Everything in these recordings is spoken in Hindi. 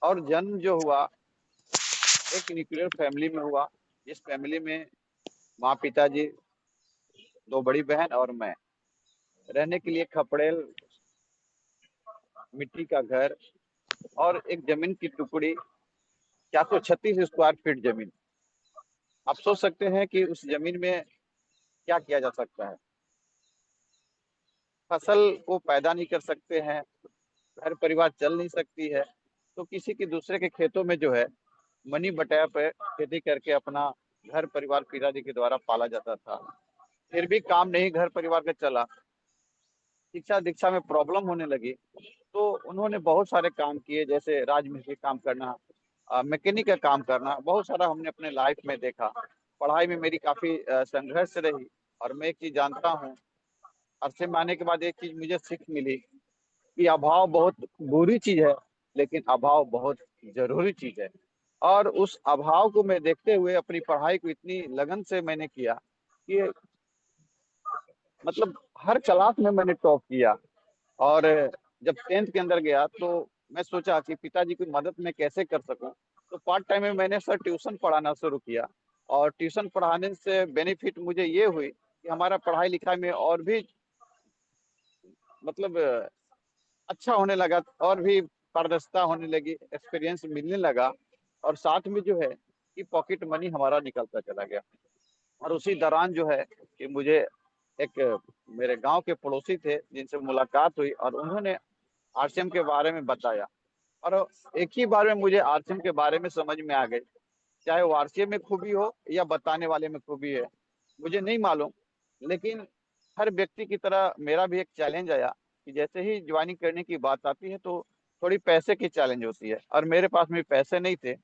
और जन्म जो हुआ एक न्यूक्लियर फैमिली में हुआ, जिस फैमिली में माँ पिताजी, दो बड़ी बहन और मैं, रहने के लिए खपड़ेल मिट्टी का घर और एक जमीन की टुकड़ी, 436 स्क्वायर फीट जमीन। आप सोच सकते हैं कि उस जमीन में क्या किया जा सकता है। फसल को पैदा नहीं कर सकते हैं, घर परिवार चल नहीं सकती है, तो किसी के दूसरे के खेतों में जो है मनी बटाया पे खेती करके अपना घर परिवार पिताजी के द्वारा पाला जाता था। फिर भी काम नहीं घर परिवार का चला, शिक्षा दीक्षा में प्रॉब्लम होने लगी, तो उन्होंने बहुत सारे काम किए, जैसे राजमिस्त्री काम करना, मैकेनिक का काम करना, बहुत सारा हमने अपने लाइफ में देखा। पढ़ाई में मेरी काफी संघर्ष रही। और मैं एक चीज जानता हूँ, अरसे में आने के बाद एक चीज मुझे सीख मिली कि अभाव बहुत बुरी चीज है, लेकिन अभाव बहुत जरूरी चीज है। और उस अभाव को मैं देखते हुए अपनी पढ़ाई को इतनी लगन से मैंने किया कि मतलब हर क्लास में मैंने टॉप किया। और जब 10th के अंदर गया तो मैं सोचा कि पिताजी की मदद मैं कैसे कर सकूं। तो पार्ट टाइम में मैंने सर ट्यूशन पढ़ाना शुरू किया। और ट्यूशन पढ़ाने से बेनिफिट मुझे ये हुई कि हमारा पढ़ाई लिखाई में और भी मतलब अच्छा होने लगा, और भी पारदर्शिता होने लगी, एक्सपीरियंस मिलने लगा। और साथ में जो है कि पॉकेट मनी हमारा निकलता चला गया। और उसी दौरान जो है कि मुझे एक मेरे गांव के पड़ोसी थे जिनसे मुलाकात हुई, और उन्होंने आरसीएम के बारे में बताया। और एक ही बार में मुझे आरसीएम के बारे में समझ में आ गई। चाहे वो आरसीएम में खूबी हो या बताने वाले में खूबी है, मुझे नहीं मालूम। लेकिन हर व्यक्ति की तरह मेरा भी एक चैलेंज आया कि जैसे ही ज्वाइनिंग करने की बात आती है तो थोड़ी पैसे की चैलेंज होती है, और मेरे पास में पैसे नहीं थे।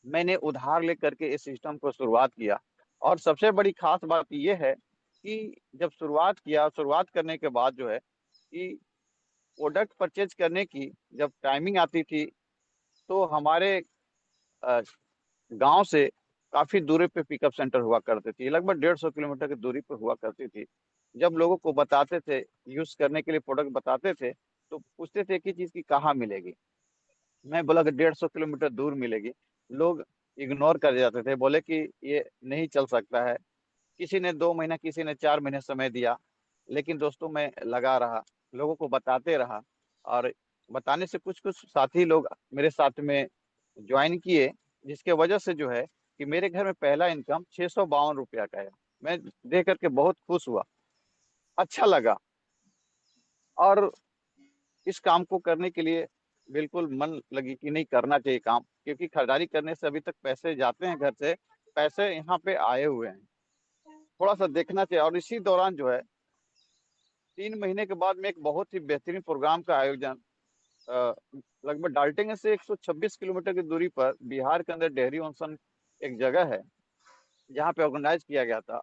मैंने उधार लेकर के इस सिस्टम को शुरुआत किया। और सबसे बड़ी खास बात यह है कि जब शुरुआत करने के बाद जो है कि प्रोडक्ट परचेज करने की जब टाइमिंग आती थी, तो हमारे अ, गांव से काफी दूरी पे पिकअप सेंटर हुआ करती थी, लगभग 150 किलोमीटर की दूरी पर हुआ करती थी। जब लोगों को बताते थे, यूज करने के लिए प्रोडक्ट बताते थे, तो पूछते थे कि चीज की कहाँ मिलेगी। मैं बोला कि 150 किलोमीटर दूर मिलेगी। लोग इग्नोर कर जाते थे, बोले कि ये नहीं चल सकता है। किसी ने 2 महीना, किसी ने 4 महीने समय दिया। लेकिन दोस्तों मैं लगा रहा, लोगों को बताते रहा। और बताने से कुछ कुछ साथी लोग मेरे साथ में ज्वाइन किए, जिसके वजह से जो है कि मेरे घर में पहला इनकम 652 रुपया का है। मैं देख करके बहुत खुश हुआ, अच्छा लगा। और इस काम को करने के लिए बिल्कुल मन लगी कि नहीं, करना चाहिए काम, क्योंकि खरीदारी करने से अभी तक पैसे जाते हैं घर से, पैसे यहाँ पे आए हुए हैं, थोड़ा सा देखना चाहिए। और इसी दौरान जो है 3 महीने के बाद में एक बहुत ही बेहतरीन प्रोग्राम का आयोजन अ, लगभग डाल्टनगंज से 126 किलोमीटर की दूरी पर बिहार के अंदर डेहरी ऑनसन एक जगह है, जहाँ पे ऑर्गेनाइज किया गया था।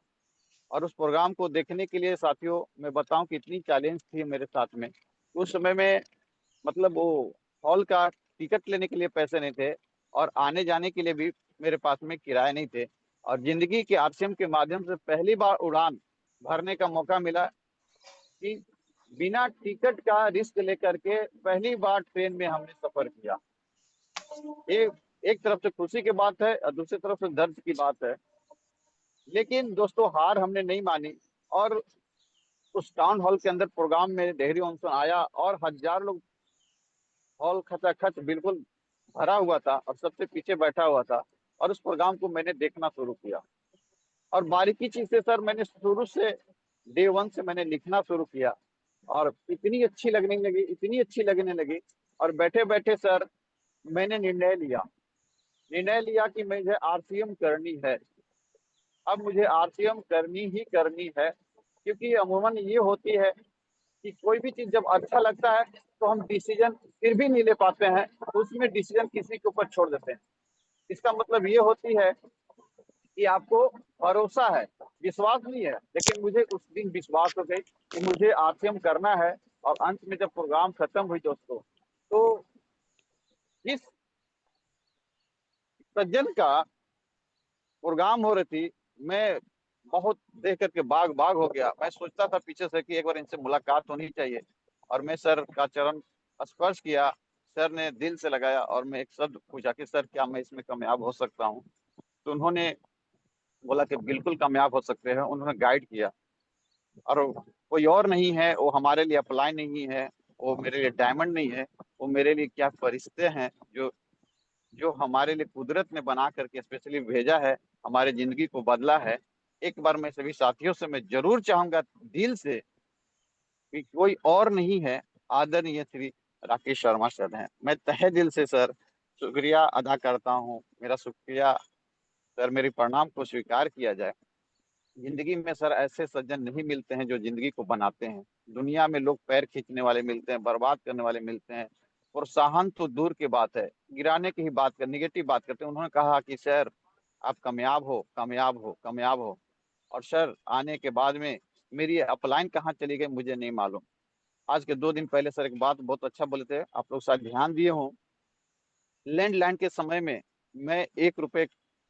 और उस प्रोग्राम को देखने के लिए साथियों मैं बताऊं कि इतनी चैलेंज थी मेरे साथ में। उस समय में मतलब वो हॉल का टिकट लेने के लिए पैसे नहीं थे, और आने जाने के लिए भी मेरे पास में किराए नहीं थे। और जिंदगी के आरसीएम के माध्यम से पहली बार उड़ान भरने का मौका मिला कि बिना टिकट का रिस्क लेकर के पहली बार ट्रेन में हमने सफर किया। ये एक तरफ से खुशी की बात है और दूसरी तरफ से दर्द की बात है। लेकिन दोस्तों हार हमने नहीं मानी। और उस टाउन हॉल के अंदर प्रोग्राम में डेहरी ऑनसन आया, और हजार लोग, हॉल खचाखच बिल्कुल भरा हुआ था, और सबसे पीछे बैठा हुआ था। और उस प्रोग्राम को मैंने देखना शुरू किया। और बारीकी चीज से सर, मैंने शुरू से डे वन से मैंने लिखना शुरू किया। और इतनी अच्छी लगने लगी, इतनी अच्छी लगने लगी। और बैठे बैठे सर मैंने निर्णय लिया कि मुझे आरसीएम करनी है। अब मुझे आरसीएम करनी ही करनी है, क्योंकि अमूमन ये होती है कि कोई भी चीज जब अच्छा लगता है तो हम डिसीजन फिर भी नहीं ले पाते हैं, तो उसमें डिसीजन किसी के ऊपर छोड़ देते हैं। इसका मतलब ये होती है कि आपको भरोसा है, विश्वास नहीं है। लेकिन मुझे उस दिन विश्वास हो गई कि मुझे आरसीएम करना है। और अंत में जब प्रोग्राम खत्म हुई दोस्तों, तो जिस सज्जन का प्रोग्राम हो रही थी, मैं बहुत देख करके बाग बाग हो गया। मैं सोचता था पीछे से कि एक बार इनसे मुलाकात होनी चाहिए। और मैं सर का चरण स्पर्श किया, सर ने दिल से लगाया और मैं एक शब्द पूछा कि सर क्या मैं इसमें कामयाब हो सकता हूँ। तो उन्होंने बोला कि बिल्कुल कामयाब हो सकते हैं। उन्होंने गाइड किया। और कोई और नहीं है, वो हमारे लिए अप्लाई नहीं है, वो मेरे लिए डायमंड नहीं है, वो मेरे लिए क्या फरिश्ते हैं जो जो हमारे लिए कुदरत ने बना करके स्पेशली भेजा है, हमारे जिंदगी को बदला है। एक बार मैं सभी साथियों से मैं जरूर चाहूंगा दिल से कि कोई और नहीं है, आदरणीय श्री राकेश शर्मा सर हैं। मैं तहे दिल से सर शुक्रिया अदा करता हूँ। मेरा शुक्रिया सर, मेरी प्रणाम को स्वीकार किया जाए। जिंदगी में सर ऐसे सज्जन नहीं मिलते हैं जो जिंदगी को बनाते हैं। दुनिया में लोग पैर खींचने वाले मिलते हैं, बर्बाद करने वाले मिलते हैं। प्रोत्साहन तो दूर की बात है, गिराने की ही बात कर, निगेटिव बात करते हैं। उन्होंने कहा कि सर आप कामयाब हो, कामयाब हो, कामयाब हो। और सर आने के बाद में मेरी अपलाइन कहाँ चली गई मुझे नहीं मालूम। आज के 2 दिन पहले सर एक बात बहुत अच्छा बोले थे, आप लोग शायद ध्यान दिए हो। लैंडलाइन के समय में मैं 1 रुपए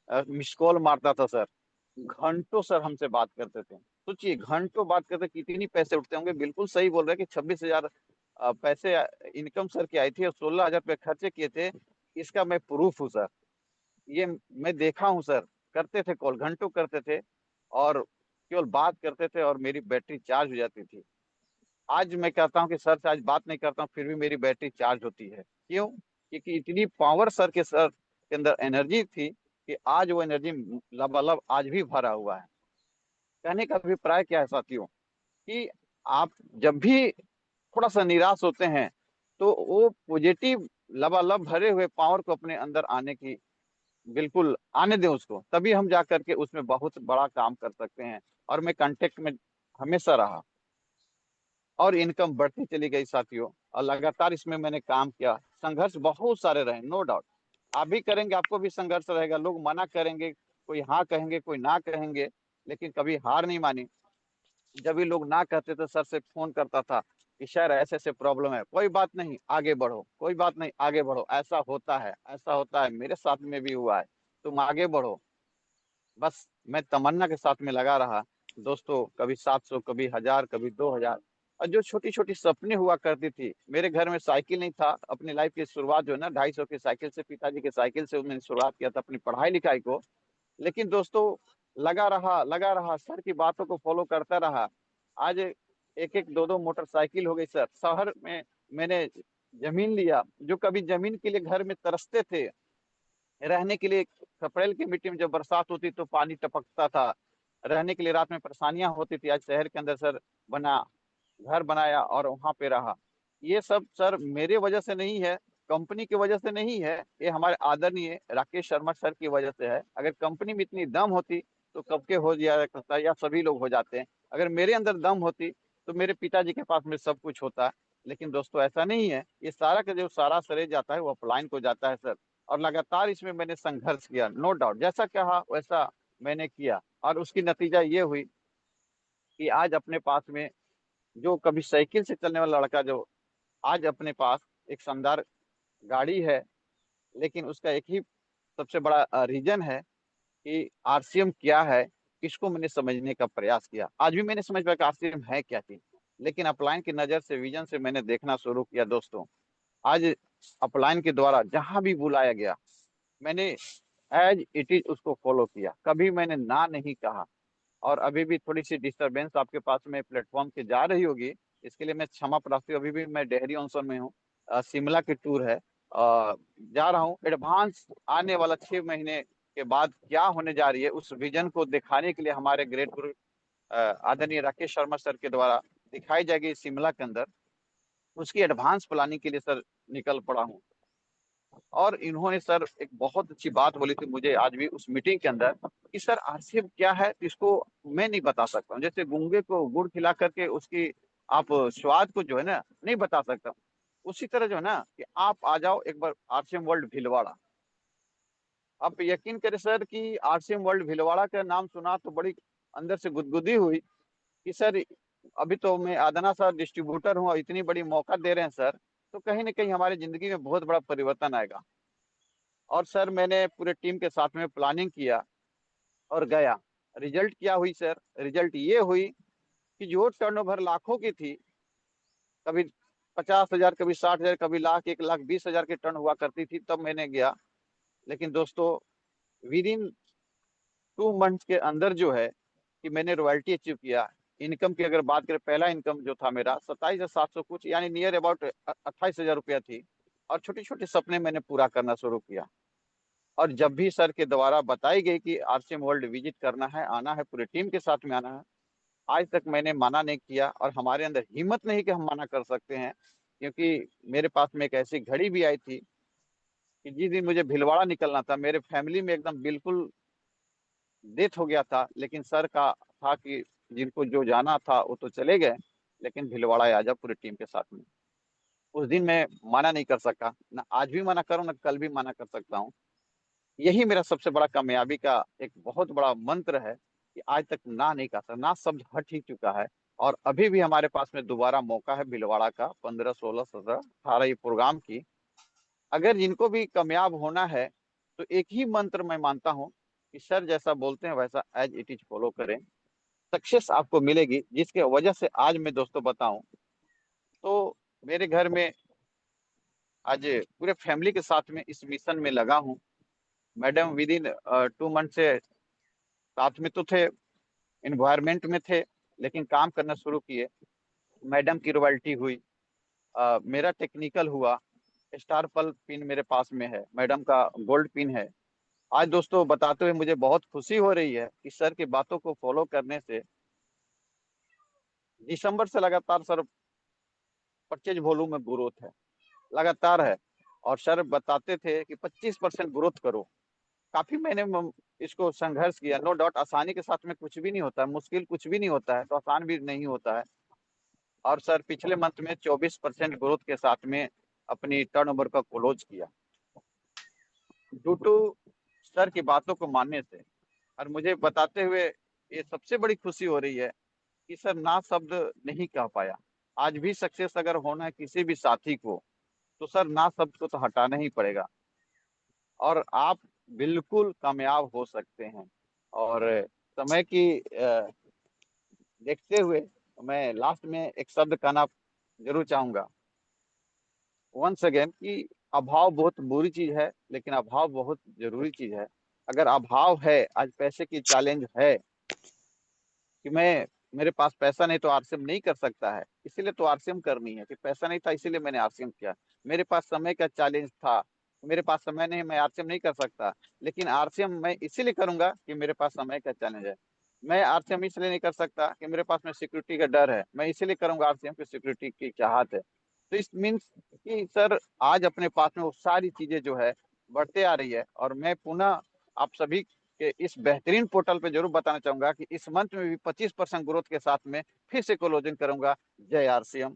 मिस कॉल मारता था सर, घंटों सर हमसे बात करते थे। सोचिए घंटों बात करते, कितनी पैसे उठते होंगे। बिल्कुल सही बोल रहे हैं कि 26,000 पैसे इनकम सर की आई थी और 16,000 रुपये खर्चे किए थे। इसका मैं प्रूफ हूँ सर। ये मैं देखा हूँ सर। करते थे कॉल, घंटों करते थे और केवल बात करते थे और मेरी बैटरी चार्ज हो जाती थी। आज मैं कहता हूँ कि सर से आज बात नहीं करता हूँ फिर भी मेरी बैटरी चार्ज होती है। क्यों? क्योंकि इतनी पावर सर के अंदर एनर्जी थी कि आज वो एनर्जी लबालब आज भी भरा हुआ है। कहने का अभिप्राय क्या है साथियों, कि आप जब भी थोड़ा सा निराश होते हैं तो वो पॉजिटिव लबालब भरे हुए पावर को अपने अंदर आने की बिल्कुल आने दें उसको, तभी हम जा करके उसमें बहुत बड़ा काम कर सकते हैं। और मैं कांटेक्ट में हमेशा रहा और इनकम बढ़ती चली गई साथियों। और लगातार इसमें मैंने काम किया। संघर्ष बहुत सारे रहे, नो डाउट। आप भी करेंगे, आपको भी संघर्ष रहेगा, लोग मना करेंगे, कोई हाँ कहेंगे, कोई ना कहेंगे, लेकिन कभी हार नहीं मानी। जब भी लोग ना कहते थे सर से फोन करता था कि सर ऐसे ऐसे प्रॉब्लम है, कोई बात नहीं आगे बढ़ो, कोई बात नहीं आगे बढ़ो, ऐसा होता है, ऐसा होता है, मेरे साथ में भी हुआ है, तुम आगे बढ़ो। बस मैं तमन्ना के साथ में लगा रहा दोस्तों। कभी 700, कभी 1,000, कभी 2,000। और जो छोटी छोटी सपने हुआ करती थी, मेरे घर में साइकिल नहीं था। अपनी लाइफ की शुरुआत जो है ना 250 की साइकिल से, पिताजी की साइकिल से मैंने शुरुआत किया था अपनी पढ़ाई लिखाई को। लेकिन दोस्तों लगा रहा सर की बातों को फॉलो करता रहा। आज एक एक दो दो मोटरसाइकिल हो गई सर। शहर में मैंने जमीन लिया। जो कभी जमीन के लिए घर में तरसते थे, रहने के लिए खपड़ेल की मिट्टी में जब बरसात होती तो पानी टपकता था, रहने के लिए रात में परेशानियां होती थी, आज शहर के अंदर सर बना, घर बनाया और वहां पे रहा। ये सब सर मेरे वजह से नहीं है, कंपनी की वजह से नहीं है, ये हमारे आदरणीय राकेश शर्मा सर की वजह से है। अगर कंपनी में इतनी दम होती तो कब के हो जाया करता, या सभी लोग हो जाते हैं। अगर मेरे अंदर दम होती तो मेरे पिताजी के पास में सब कुछ होता। लेकिन दोस्तों ऐसा नहीं है। ये सारा का जो सारा श्रेय जाता है वो अपलाइन को जाता है सर। और लगातार इसमें मैंने संघर्ष किया, नो डाउट, जैसा कहा वैसा मैंने किया। और उसकी नतीजा ये हुई कि आज अपने पास में जो कभी साइकिल से चलने वाला लड़का, जो आज अपने पास एक शानदार गाड़ी है। लेकिन उसका एक ही सबसे बड़ा रीजन है कि आरसीएम क्या है। इसको मैंने समझने का प्रयास किया। आज भी मैंने समझ पाया कि आरसीएम है क्या चीज। लेकिन अपलाइन की नजर से, विजन से मैंने देखना शुरू किया दोस्तों। आज अपलाइन के द्वारा जहां भी बुलाया गया, मैंने एज इट इज उसको फॉलो किया, कभी मैंने ना नहीं कहा। और अभी भी थोड़ी सी डिस्टरबेंस आपके पास में प्लेटफॉर्म के जा रही होगी, इसके लिए मैं क्षमा प्रार्थी हूँ। अभी भी मैं डेहरी ऑनसन में हूँ। शिमला की टूर है, जा रहा हूँ। एडवांस आने वाला 6 महीने के बाद क्या होने जा रही है उस विजन को दिखाने के लिए हमारे ग्रेट गुरु आदरणीय राकेश शर्मा सर के द्वारा दिखाई जाएगी शिमला के अंदर। उसकी एडवांस प्लानिंग के लिए सर निकल पड़ा हूँ। और इन्होंने सर एक बहुत अच्छी बात बोली थी मुझे आज भी उस मीटिंग के अंदर, कि सर आरसीएम क्या है तो इसको मैं नहीं बता सकता हूँ। जैसे गूंगे को गुड़ खिला करके उसकी आप स्वाद को जो है ना नहीं बता सकता, उसी तरह जो है ना कि आप आ जाओ एक बार आरसीएम वर्ल्ड भीलवाड़ा। आप यकीन करें सर कि आरसीएम वर्ल्ड भीलवाड़ा का नाम सुना तो बड़ी अंदर से गुदगुदी हुई कि सर अभी तो मैं आदना सर डिस्ट्रीब्यूटर हूँ और इतनी बड़ी मौका दे रहे हैं सर, तो कहीं ना कहीं हमारी जिंदगी में बहुत बड़ा परिवर्तन आएगा। और सर मैंने पूरे टीम के साथ में प्लानिंग किया और गया। रिजल्ट क्या हुई सर? रिजल्ट ये हुई कि जो टर्नओवर लाखों की थी, कभी 50,000, कभी 60,000, कभी लाख, 1,20,000 की टर्न हुआ करती थी, तब मैंने गया। लेकिन दोस्तों, विद इन 2 मंथ्स के अंदर जो है कि मैंने रॉयल्टी अचीव किया। इनकम की अगर बात करें, पहला इनकम जो था मेरा 27,700 कुछ, यानी नियर अबाउट 28,000 रुपया थी। और छोटे छोटे सपने मैंने पूरा करना शुरू किया। और जब भी सर के द्वारा बताई गई कि आरसीएम वर्ल्ड विजिट करना है, आना है, पूरे टीम के साथ में आना है, आज तक मैंने मना नहीं किया। और हमारे अंदर हिम्मत नहीं कि हम मना कर सकते हैं, क्योंकि मेरे पास में एक ऐसी घड़ी भी आई थी कि जिस दिन मुझे भीलवाड़ा निकलना था, मेरे फैमिली में एकदम बिल्कुल डेथ हो गया था, लेकिन सर का था कि जिनको जो जाना था वो तो चले गए, लेकिन भीलवाड़ा आ जा पूरी टीम के साथ में। उस दिन मैं मना नहीं कर सका, ना आज भी मना करूँ, ना कल भी मना कर सकता हूँ। यही मेरा सबसे बड़ा कामयाबी का एक बहुत बड़ा मंत्र है कि आज तक ना नहीं कहा था, ना शब्द हट ही चुका है। और अभी भी हमारे पास में दोबारा मौका है भीलवाड़ा का, 15, 16, 17, 18 ये प्रोग्राम की। अगर जिनको भी कामयाब होना है तो एक ही मंत्र मैं मानता हूँ कि सर जैसा बोलते हैं वैसा एज इट इज फॉलो करें, सक्सेस आपको मिलेगी। जिसके वजह से आज मैं दोस्तों बताऊं तो मेरे घर में आज पूरे फैमिली के साथ में इस मिशन में लगा हूं। मैडम विद इन 2 मंथ से साथ में तो थे, इन्वायरमेंट में थे, लेकिन काम करना शुरू किए। मैडम की रॉयल्टी हुई, मेरा टेक्निकल हुआ, स्टार पल पिन मेरे पास में है, मैडम का गोल्ड पिन है। आज दोस्तों बताते हुए मुझे बहुत खुशी हो रही है कि सर की बातों को फॉलो करने से दिसंबर से लगातार सर परचेज वॉल्यूम में ग्रोथ है, लगातार है। और सर बताते थे कि 25% ग्रोथ करो। काफी मैंने इसको संघर्ष किया, नो डाउट। आसानी के साथ में कुछ भी नहीं होता है, मुश्किल कुछ भी नहीं होता है, तो आसान भी नहीं होता है। और सर पिछले मंथ में 24% ग्रोथ के साथ में अपनी टर्नओवर का क्लोज किया, ड्यू टू सर की बातों को मानने से। और मुझे बताते हुए ये सबसे बड़ी खुशी हो रही है कि सर ना शब्द नहीं कह पाया। आज भी सक्सेस अगर होना है किसी भी साथी को, तो सर ना शब्द को तो हटाना ही पड़ेगा। और आप बिल्कुल कामयाब हो सकते हैं। और समय की देखते हुए मैं लास्ट में एक शब्द कहना जरूर चाहूंगा, वंस अगेन, कि अभाव बहुत बुरी चीज है, लेकिन अभाव बहुत जरूरी चीज है। अगर अभाव है, आज पैसे की चैलेंज है कि मैं, मेरे पास पैसा नहीं तो आरसीएम नहीं कर सकता है, इसीलिए तो आरसीएम करनी है। कि पैसा नहीं था इसीलिए मैंने आरसीएम किया। मेरे पास समय का चैलेंज था, मेरे पास समय नहीं, मैं आरसीएम नहीं कर सकता, लेकिन आरसीएम मैं इसीलिए करूंगा कि मेरे पास समय का चैलेंज है। मैं आरसीएम इसलिए नहीं कर सकता कि मेरे पास में सिक्योरिटी का डर है, मैं इसीलिए करूंगा आरसीएम की सिक्योरिटी की चाहत है। तो इस मीन्स कि सर आज अपने पास में वो सारी चीजें जो है बढ़ते आ रही है। और मैं पुनः आप सभी के इस बेहतरीन पोर्टल पे जरूर बताना चाहूंगा कि इस मंथ में भी 25% ग्रोथ के साथ में फिर से क्लोजिंग करूंगा। जय आरसीएम।